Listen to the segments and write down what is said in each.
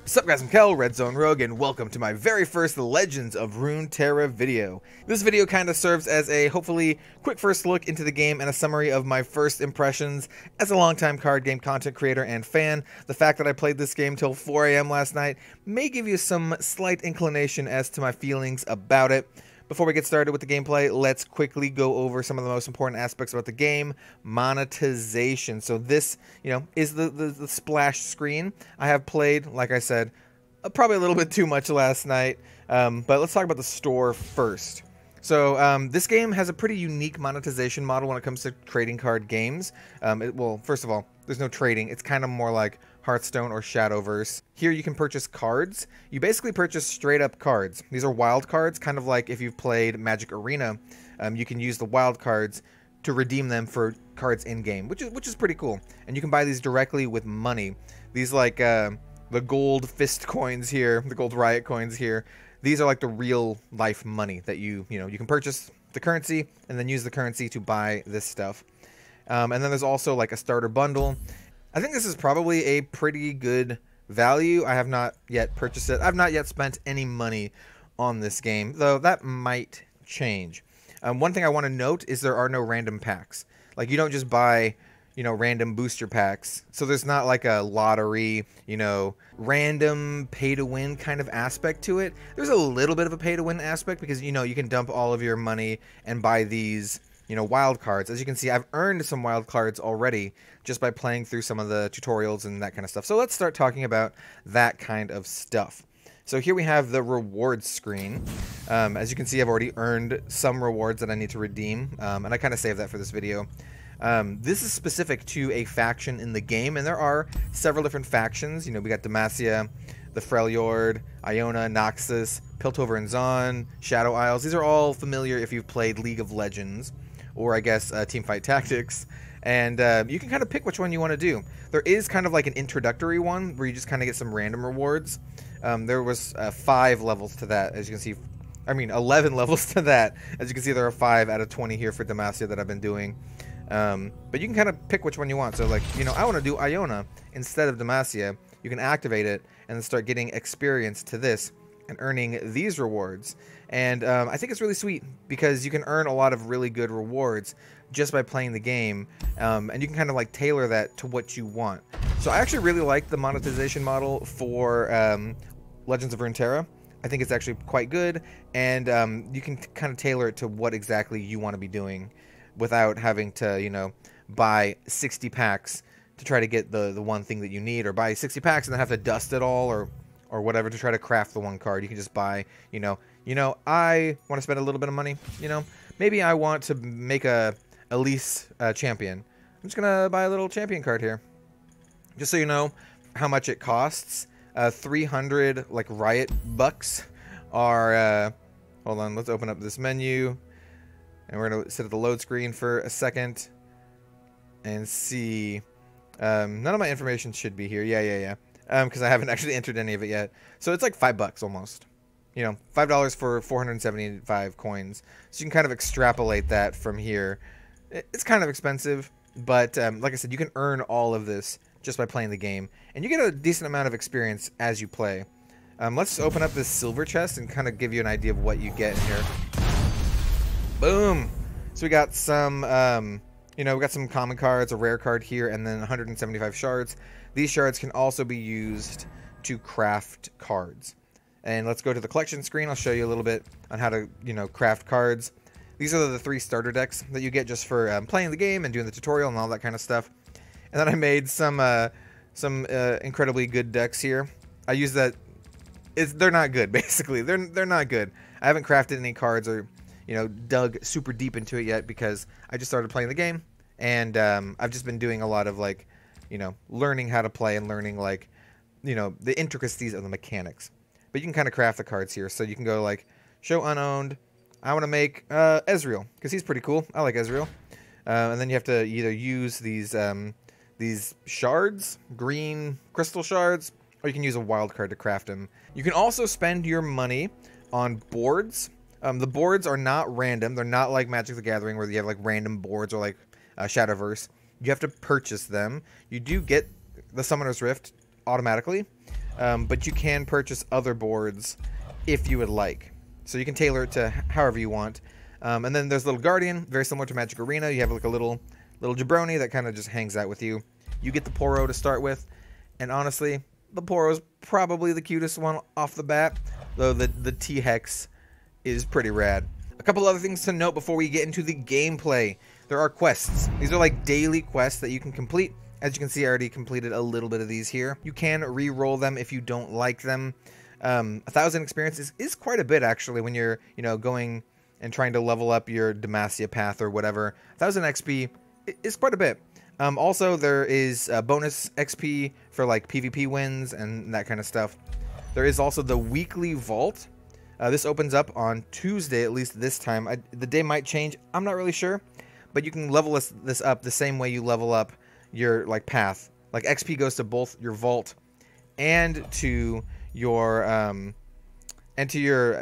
Sup guys, I'm Kel, Red Zone Rogue, and welcome to my very first Legends of Runeterra video. This video kind of serves as a, hopefully, quick first look into the game and a summary of my first impressions as a longtime card game content creator and fan. The fact that I played this game till 4 AM last night may give you some slight inclination as to my feelings about it. Before we get started with the gameplay, let's quickly go over some of the most important aspects about the game. Monetization. So this, is the splash screen. I have played, like I said, probably a little bit too much last night, but let's talk about the store first. So this game has a pretty unique monetization model when it comes to trading card games. Well, first of all, there's no trading. It's kind of more like Hearthstone or Shadowverse. Here you can purchase cards. You basically purchase straight up cards. These are wild cards, kind of like if you've played Magic Arena. You can use the wild cards to redeem them for cards in game, which is pretty cool. And you can buy these directly with money. These like the gold fist coins here, the gold riot coins here. These are like the real life money that you can purchase the currency and then use the currency to buy this stuff. And then there's also like a starter bundle. I think this is probably a pretty good value. I have not yet purchased it. I've not yet spent any money on this game, though that might change. One thing I want to note is there are no random packs. Like, you don't just buy, random booster packs. So there's not like a lottery, random pay-to-win kind of aspect to it. There's a little bit of a pay-to-win aspect because, you can dump all of your money and buy these wild cards. As you can see, I've earned some wild cards already just by playing through some of the tutorials and that kind of stuff. So let's start talking about that kind of stuff. So here we have the rewards screen. As you can see, I've already earned some rewards that I need to redeem, and I kind of saved that for this video. This is specific to a faction in the game, and there are several different factions. We got Demacia, the Freljord, Iona, Noxus, Piltover and Zon, Shadow Isles. These are all familiar if you've played League of Legends, or I guess Teamfight Tactics, and you can kind of pick which one you want to do. There is kind of like an introductory one where you just kind of get some random rewards. There was 5 levels to that, as you can see. 11 levels to that. As you can see, there are 5 out of 20 here for Demacia that I've been doing. But you can kind of pick which one you want. So like, I want to do Iona instead of Demacia. You can activate it and then start getting experience to this and earning these rewards. And I think it's really sweet because you can earn a lot of really good rewards just by playing the game, and you can kind of like tailor that to what you want. So I actually really like the monetization model for Legends of Runeterra. I think it's actually quite good, and you can kind of tailor it to what exactly you want to be doing without having to, buy 60 packs to try to get the one thing that you need, or buy 60 packs and then have to dust it all or whatever to try to craft the one card. You can just buy, I want to spend a little bit of money, maybe I want to make a Elise champion. I'm just going to buy a little champion card here. Just so you know how much it costs, 300 like riot bucks are, hold on, let's open up this menu. And we're going to sit at the load screen for a second and see. None of my information should be here. Yeah. Because I haven't actually entered any of it yet. So it's like $5 almost. $5 for 475 coins. So you can kind of extrapolate that from here. It's kind of expensive, but like I said, you can earn all of this just by playing the game. And you get a decent amount of experience as you play. Let's open up this silver chest and kind of give you an idea of what you get in here. Boom! So we got some, we got some common cards, a rare card here, and then 175 shards. These shards can also be used to craft cards. And let's go to the collection screen. I'll show you a little bit on how to, craft cards. These are the 3 starter decks that you get just for playing the game and doing the tutorial and all that kind of stuff. And then I made some incredibly good decks here. I use that. They're not good, basically. They're not good. I haven't crafted any cards or dug super deep into it yet because I just started playing the game, and I've just been doing a lot of like, learning how to play and learning like, the intricacies of the mechanics. But you can kind of craft the cards here, so you can go like, show unowned. I want to make Ezreal because he's pretty cool. I like Ezreal. And then you have to either use these shards, green crystal shards, or you can use a wild card to craft them. You can also spend your money on boards. The boards are not random. They're not like Magic the Gathering where you have like random boards or like Shadowverse. You have to purchase them. You do get the Summoner's Rift automatically. but you can purchase other boards if you would like. So you can tailor it to however you want. And then there's Little Guardian, very similar to Magic Arena. You have like a little jabroni that kind of just hangs out with you. You get the Poro to start with, and honestly, the Poro is probably the cutest one off the bat, though the T-Hex is pretty rad. A couple other things to note before we get into the gameplay. There are quests. These are like daily quests that you can complete. As you can see, I already completed a little bit of these here. You can re-roll them if you don't like them. 1,000 experience is quite a bit, actually, when you're, you know, going and trying to level up your Demacia path or whatever. 1,000 XP is quite a bit. Also, there is bonus XP for like PvP wins and that kind of stuff. There is also the weekly vault. This opens up on Tuesday, at least this time. The day might change. I'm not really sure. But you can level this up the same way you level up your like path. Like XP goes to both your vault and to your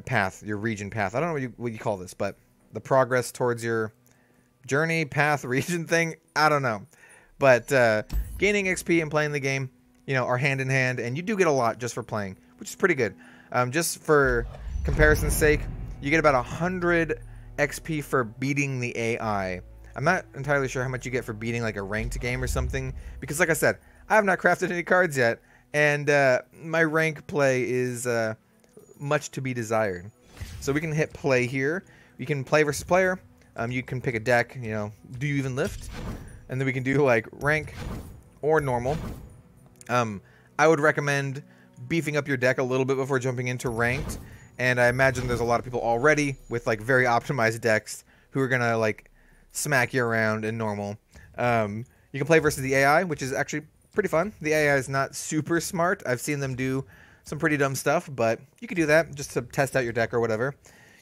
path, your region path. I don't know what you call this, but the progress towards your journey path region thing. I don't know. But gaining XP and playing the game, you know, are hand in hand, and you do get a lot just for playing, which is pretty good. Just for comparison's sake, you get about 100 XP for beating the AI. I'm not entirely sure how much you get for beating like a ranked game or something, because like I said, I have not crafted any cards yet, and my rank play is much to be desired. So we can hit play here. You can play versus player. You can pick a deck, you know, do you even lift? And then we can do like rank or normal. I would recommend beefing up your deck a little bit before jumping into ranked. And I imagine there's a lot of people already with like very optimized decks who are gonna like smack you around in normal. You can play versus the AI, which is actually pretty fun. The AI is not super smart. I've seen them do some pretty dumb stuff, but you can do that just to test out your deck or whatever.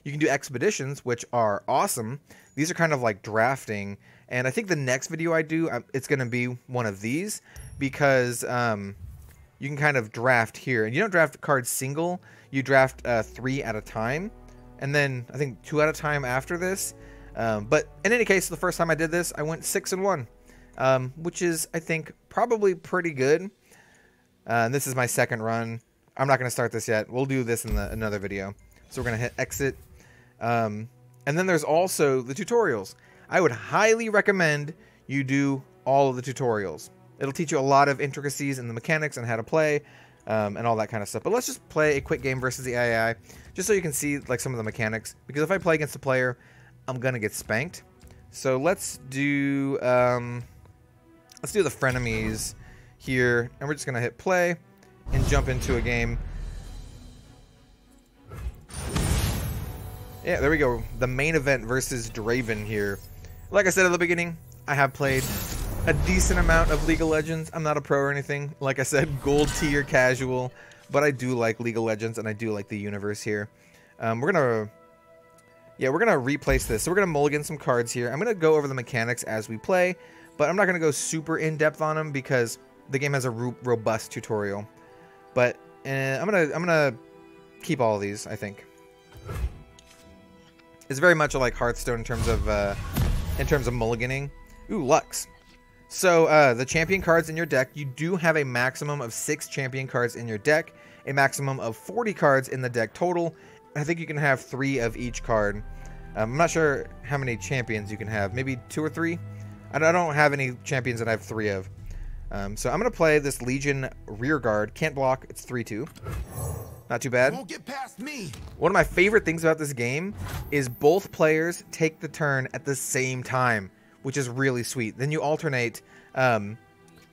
You can do expeditions, which are awesome. These are kind of like drafting, and I think the next video I do, it's going to be one of these, because you can kind of draft here. And you don't draft cards single, you draft 3 at a time, and then I think 2 at a time after this. But in any case, the first time I did this, I went 6-1, which is, I think, probably pretty good. This is my second run. I'm not going to start this yet. We'll do this in another video. So we're going to hit exit. And then there's also the tutorials. I would highly recommend you do all of the tutorials. It'll teach you a lot of intricacies in the mechanics and how to play, and all that kind of stuff. But let's just play a quick game versus the AI, just so you can see like some of the mechanics. Because if I play against a player, I'm gonna get spanked. So let's do the frenemies here, and we're just gonna hit play and jump into a game. Yeah, there we go. The main event versus Draven here. Like I said at the beginning, I have played a decent amount of League of Legends. I'm not a pro or anything. Like I said, gold tier casual, but I do like League of Legends, and I do like the universe here. We're gonna replace this. So we're gonna mulligan some cards here. I'm gonna go over the mechanics as we play, but I'm not gonna go super in depth on them because the game has a robust tutorial. But I'm gonna keep all of these, I think. It's very much like Hearthstone in terms of mulliganing. Ooh, Lux. So the champion cards in your deck, you do have a maximum of 6 champion cards in your deck, a maximum of 40 cards in the deck total. I think you can have 3 of each card. I'm not sure how many champions you can have. Maybe 2 or 3. I don't have any champions that I have 3 of. So I'm going to play this Legion Rearguard. Can't block. It's 3/2. Not too bad. Won't get past me. One of my favorite things about this game is both players take the turn at the same time, which is really sweet. Then you alternate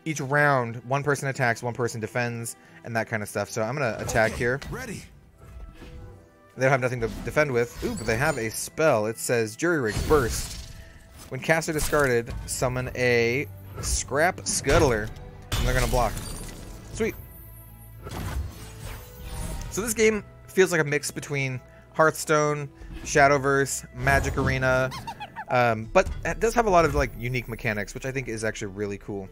each round. One person attacks, one person defends, and that kind of stuff. So I'm going to attack here. Ready. They don't have nothing to defend with. Ooh, but they have a spell. It says Jury Rig Burst. When cast or discarded, summon a Scrap Scuttler. And they're going to block. Sweet. So this game feels like a mix between Hearthstone, Shadowverse, Magic Arena, but it does have a lot of like unique mechanics, which I think is actually really cool.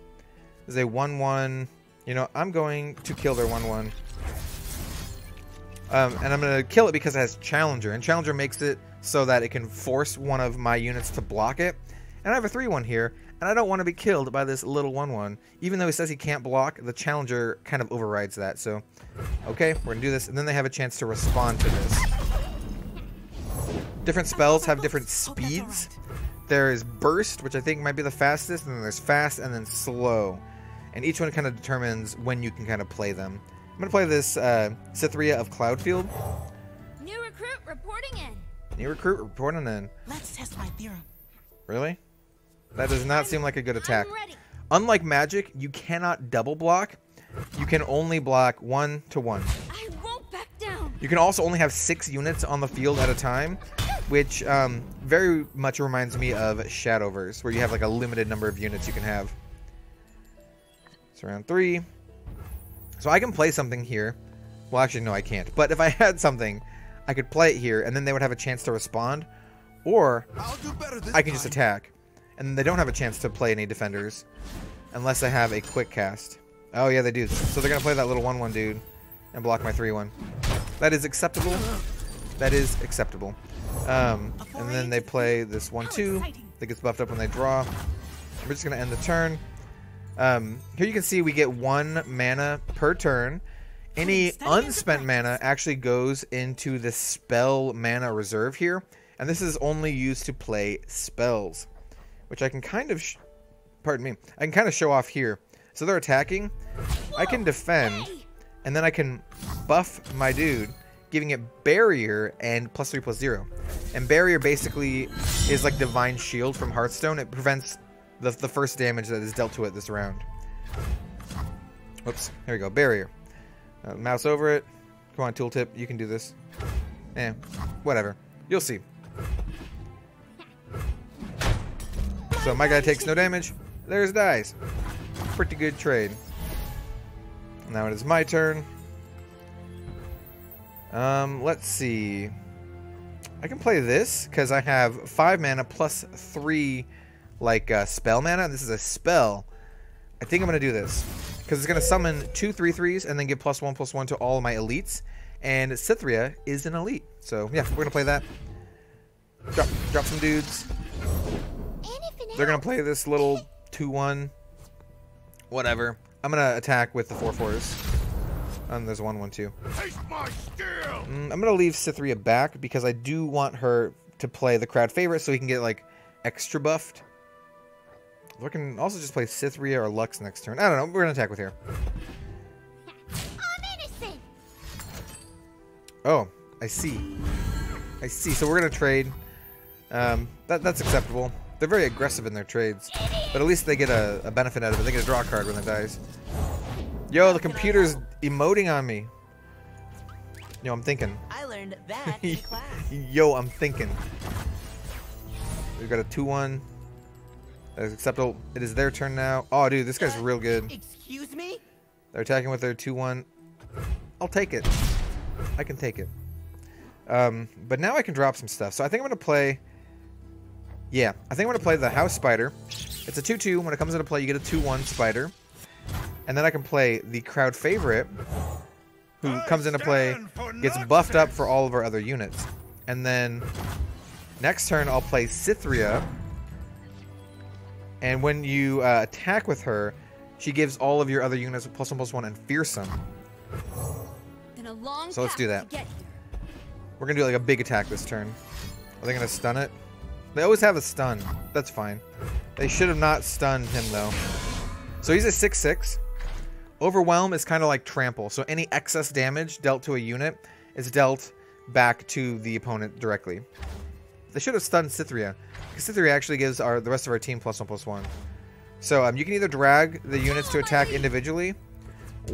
There's a 1/1. You know, I'm going to kill their 1/1. And I'm going to kill it because it has Challenger, and Challenger makes it so that it can force one of my units to block it. And I have a 3/1 here, and I don't want to be killed by this little 1/1. Even though he says he can't block, the challenger kind of overrides that. So, okay, we're going to do this. And then they have a chance to respond to this. Different spells have different speeds. There is burst, which I think might be the fastest, and then there's fast and then slow. And each one kind of determines when you can kind of play them. I'm going to play this Cytherea of Cloudfield. New recruit reporting in. New recruit reporting in. Let's test my theorem. Really? That does not seem like a good attack. Unlike magic, you cannot double block. You can only block 1-to-1. I won't back down. You can also only have 6 units on the field at a time, which very much reminds me of Shadowverse, where you have like a limited number of units you can have. It's round 3. So I can play something here. Well, actually, no, I can't. But if I had something, I could play it here, and then they would have a chance to respond. Or I can just attack. And they don't have a chance to play any defenders unless I have a quick cast. Oh, yeah, they do. So they're going to play that little 1/1 dude and block my 3/1. That is acceptable. That is acceptable. And then they play this 1/2 that gets buffed up when they draw. We're just going to end the turn. Here you can see we get 1 mana per turn. Any unspent mana actually goes into the spell mana reserve here. And this is only used to play spells, which I can kind of, pardon me, I can kind of show off here. So they're attacking. I can defend, and then I can buff my dude, giving it barrier and +3/+0. And barrier basically is like divine shield from Hearthstone. It prevents the first damage that is dealt to it this round. Oops, here we go, barrier. Mouse over it. Come on, tooltip, you can do this. Whatever. You'll see. So my guy takes no damage. There's dies. Pretty good trade. Now it is my turn. Let's see. I can play this because I have 5 mana plus 3 like spell mana. This is a spell. I think I'm gonna do this because it's gonna summon 2 3/3s and then give +1/+1 to all of my elites. And Cytherea is an elite, so yeah, we're gonna play that. Drop some dudes. They're gonna play this little 2/1. Whatever. I'm gonna attack with the 4/4s. And there's 1/1/2. I'm gonna leave Cytherea back because I do want her to play the crowd favorite so he can get like extra buffed. We can also just play Cytherea or Lux next turn. I don't know. We're gonna attack with her. I'm innocent. Oh, I see. I see. So we're gonna trade. That's acceptable. They're very aggressive in their trades, but at least they get a benefit out of it. They get a draw card when it dies. Yo, the computer's emoting on me. Yo, I'm thinking. I learned that in class. Yo, I'm thinking. We've got a 2/1. That is acceptable. It is their turn now. Oh, dude, this guy's real good. Excuse me? They're attacking with their 2/1. I'll take it. I can take it. But now I can drop some stuff. So I think I'm going to play... Yeah, I think I'm going to play the House Spider. It's a 2/2. When it comes into play, you get a 2/1 Spider. And then I can play the crowd favorite, who comes into play, gets buffed up for all of our other units. And then next turn, I'll play Cytherea. And when you attack with her, she gives all of your other units a +1/+1 and fearsome. So let's do that. We're going to do like a big attack this turn. Are they going to stun it? They always have a stun. That's fine. They should have not stunned him, though. So he's a 6/6. Overwhelm is kind of like trample. So any excess damage dealt to a unit is dealt back to the opponent directly. They should have stunned Cytherea, because Cytherea actually gives the rest of our team +1/+1. So you can either drag the units to attack individually,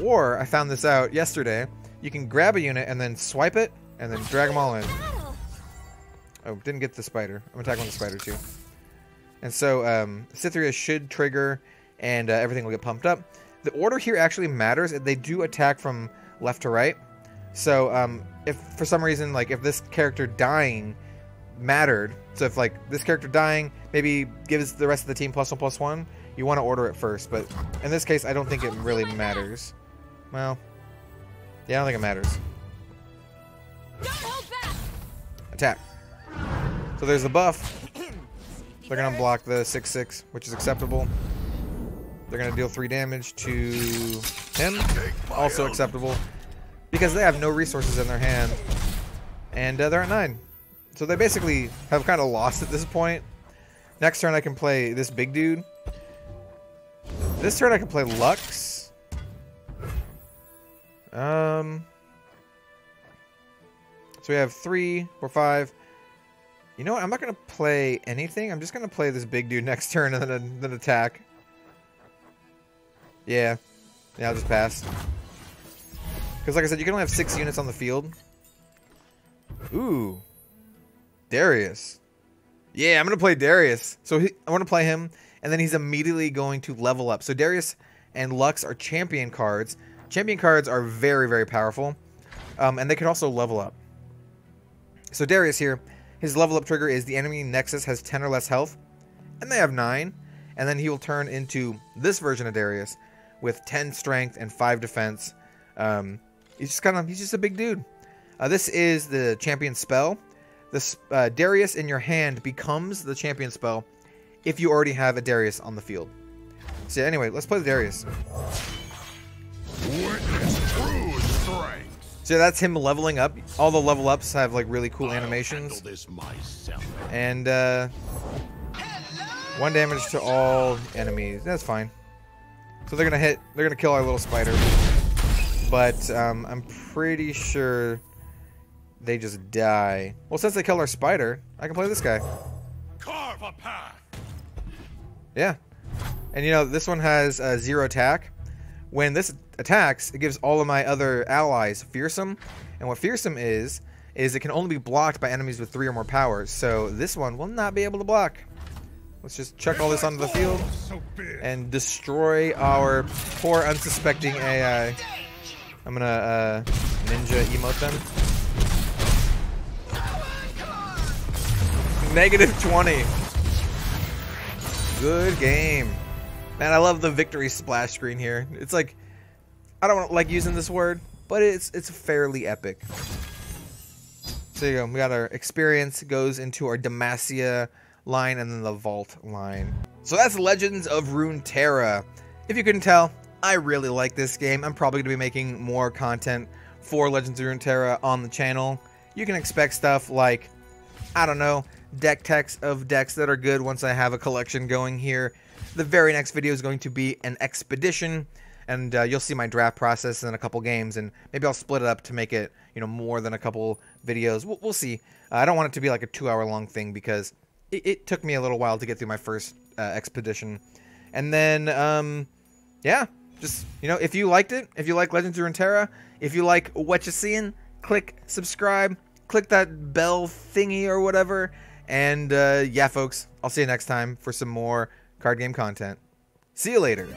or I found this out yesterday. You can grab a unit and then swipe it, and then drag them all in. Oh, didn't get the spider. I'm attacking with the spider too. And so Cytherea should trigger, and everything will get pumped up. The order here actually matters. They do attack from left to right. So if for some reason, like if this character dying mattered, so if like this character dying maybe gives the rest of the team +1/+1, you want to order it first. But in this case, I don't think it really matters. Well, yeah, I don't think it matters. Attack. So there's the buff. They're gonna block the 6/6, which is acceptable. They're gonna deal 3 damage to him, also acceptable, because they have no resources in their hand, and they're at 9. So they basically have kind of lost at this point. Next turn I can play this big dude. This turn I can play Lux. So we have 3, 4, 5. You know what? I'm not gonna play anything. I'm just gonna play this big dude next turn and then attack. Yeah, I'll just pass. Because like I said, you can only have 6 units on the field. Ooh, Darius. Yeah, I'm gonna play Darius. So I want to play him, and then he's immediately going to level up. So Darius and Lux are champion cards. Champion cards are very, very powerful, and they can also level up. So Darius here, his level up trigger is the enemy Nexus has 10 or less health, and they have 9, and then he will turn into this version of Darius with 10 strength and 5 defense. He's just a big dude. This is the champion spell. This Darius in your hand becomes the champion spell if you already have a Darius on the field. So anyway, let's play the Darius. Witness true strength. So that's him leveling up. All the level ups have like really cool animations. Handle this myself. And 1 damage to all enemies. That's fine. So they're gonna kill our little spider. But I'm pretty sure they just die. Well, since they killed our spider, I can play this guy. Carve a path. Yeah. And you know, this one has 0 attack. When this attacks, it gives all of my other allies fearsome. And what fearsome is it can only be blocked by enemies with 3 or more powers. So this one will not be able to block. Let's just chuck all this onto the field and destroy our poor unsuspecting AI. I'm gonna ninja emote them. -20. Good game. Man, I love the victory splash screen here. It's like, I don't like using this word, but it's fairly epic. So you go, we got our experience goes into our Demacia line and then the vault line. So that's Legends of Runeterra. If you couldn't tell, I really like this game. I'm probably going to be making more content for Legends of Runeterra on the channel. You can expect stuff like, I don't know, deck techs of decks that are good once I have a collection going here. The very next video is going to be an expedition, and you'll see my draft process in a couple games, and maybe I'll split it up to make it, you know, more than a couple videos. We'll see. I don't want it to be like a 2-hour-long thing because it took me a little while to get through my first expedition. And then, yeah, just, you know, if you liked it, if you like Legends of Runeterra, if you like what you're seeing, click subscribe, click that bell thingy or whatever, and yeah, folks, I'll see you next time for some more card game content. See you later.